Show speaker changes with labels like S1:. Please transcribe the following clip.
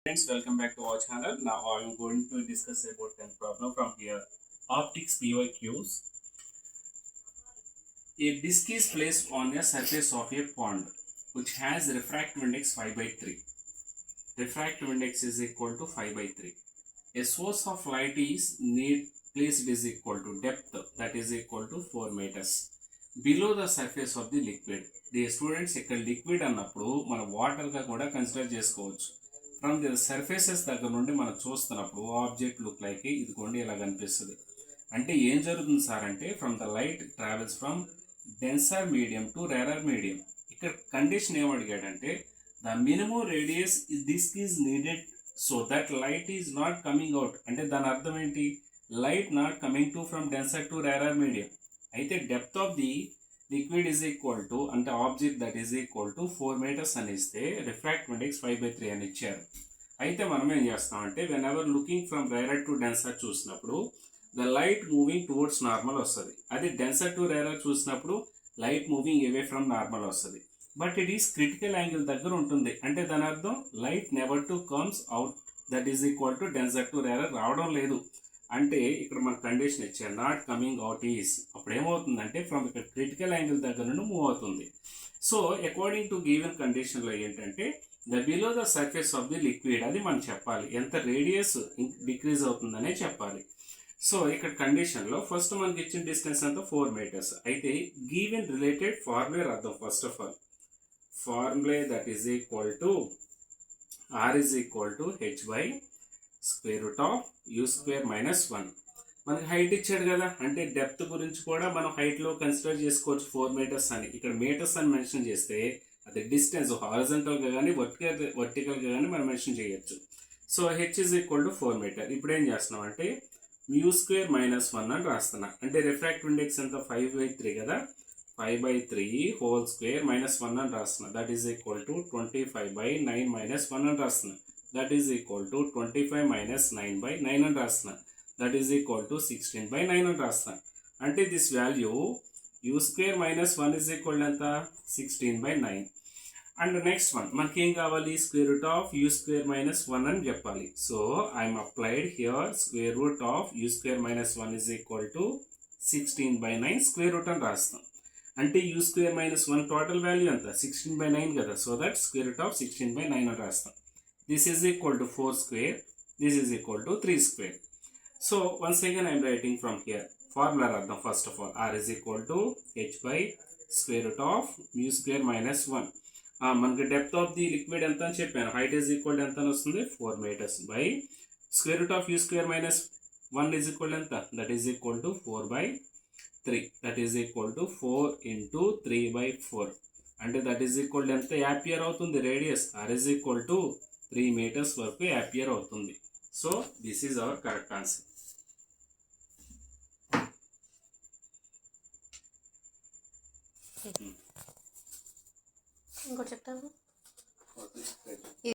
S1: Friends, welcome back to our channel. Now I am going to discuss about 10 problem from here. Optics PYQs. A disc is placed on a surface of a pond which has refractive index 5 by 3. Refractive index is equal to 5 by 3. A source of light is placed is equal to depth, that is equal to 4 meters below the surface of the liquid. The students ఇక్కడ liquid అన్నప్పుడు మనం water గా కూడా consider చేసుకోవచ్చు. From the surfaces దగ్గర నుండి మనం చూస్తున్నప్పుడు ఆబ్జెక్ట్ లుక్ లైక్ ఇదిగోండి ఇలా కనిపిస్తుంది. అంటే ఏం జరుగుతుంది సార్ అంటే from the light travels from denser medium to rarer medium. ఇక్కడ కండిషన్ ఏమడిగాడంటే the minimum radius this is needed so that light is not coming out. అంటే దాని అర్థం ఏంటి? Light not coming to from denser to rarer medium. అయితే depth of the liquid is equal to అంటే object that is equal to 4 meters అని ఇస్తే refractive index 5 by 3 అని ఇచ్చారు. అయితే మనం ఏం చేస్తామంటే whenever looking from rarer to denser చూసినప్పుడు the light moving towards normal వస్తుంది. అది డెన్సర్ టు రేరర్ చూసినప్పుడు light moving away from normal వస్తుంది. But it is critical angle దగ్గర ఉంటుంది. అంటే దాని అర్థం light never to comes out that is equal to denser to rarer రావడం లేదు. అంటే ఇక్కడ మన కండిషన్ ఇచ్చారు నాట్ కమింగ్ అవుట్ ఈస్. అప్పుడు ఏమవుతుందంటే ఫ్రమ్ ఇక్కడ క్రిటికల్ యాంగిల్ దగ్గర నుండి మూవ్ అవుతుంది. సో అకార్డింగ్ టు గివెన్ కండిషన్లో ఏంటంటే the below the surface of the liquid అది మనం చెప్పాలి. ఎంత రేడియస్ డిక్రీజ్ అవుతుందనే చెప్పాలి. సో ఇక్కడ కండిషన్లో ఫస్ట్ మనకి ఇచ్చిన డిస్టెన్స్ అంతా 4 meters. అయితే గివెన్ రిలేటెడ్ ఫార్ములా రాద్దాం. First of all formula that is equal to R is equal to H by square root of you square minus 1. మనకి హైట్ ఇచ్చాడు కదా, అంటే డెప్త్ గురించి కూడా మనం హైట్లో కన్సిడర్ చేసుకోవచ్చు 4 meters అని. ఇక్కడ మీటర్స్ అని మెన్షన్ చేస్తే అది డిస్టెన్స్ హారిజంటల్గా కానీ వర్టికల్గా కానీ మనం మెన్షన్ చేయొచ్చు. So H is equal to 4 meter. ఇప్పుడు ఏం చేస్తున్నాం అంటే యూ స్క్వేర్ మైనస్ 1 అని రాస్తున్నా. అంటే రిఫ్రాక్టివ్ ఇండెక్స్ ఎంత 5 by 3 కదా, 5 by 3 హోల్ స్క్వేర్ మైనస్ 1 అని రాస్తున్నా. That is equal to 25 by 9 minus 1 అని రాస్తున్నా. That is equal to 25 minus 9 by 9 అని రాస్తున్నా. That is equal to 16 by 9 అని రాస్తాను. అంటే this value you square minus 1 is equal ఎంత 16 by 9. అండ్ నెక్స్ట్ వన్ మనకి ఏం కావాలి? Square root of you square minus 1 అని చెప్పాలి. So I'm applied here square root of you square minus 1 is equal to 16 by 9 square root అని రాస్తాం. అంటే you square minus 1 total value ఎంత 16 by 9 కదా. So that square root of 16 by 9 అని రాస్తాం. This is equal to 4 square. This is equal to 3 square. So once again I am writing from here. Formula radham first of all. R is equal to h by square root of mu square minus 1. మనకి depth of the liquid ఎంత అని చెప్పాను. Height is equal ఎంత అని వస్తుంది 4 meters by square root of you square minus 1 is equal ఎంత that is equal to 4 by 3. That is equal to 4 into 3 by 4. అంటే that is equal ఎంత appear అవుతుంది radius. R is equal to 3 meters వరకు appear అవుతుంది. So this is our correct answer.
S2: ఇంకోటి చెప్తాను.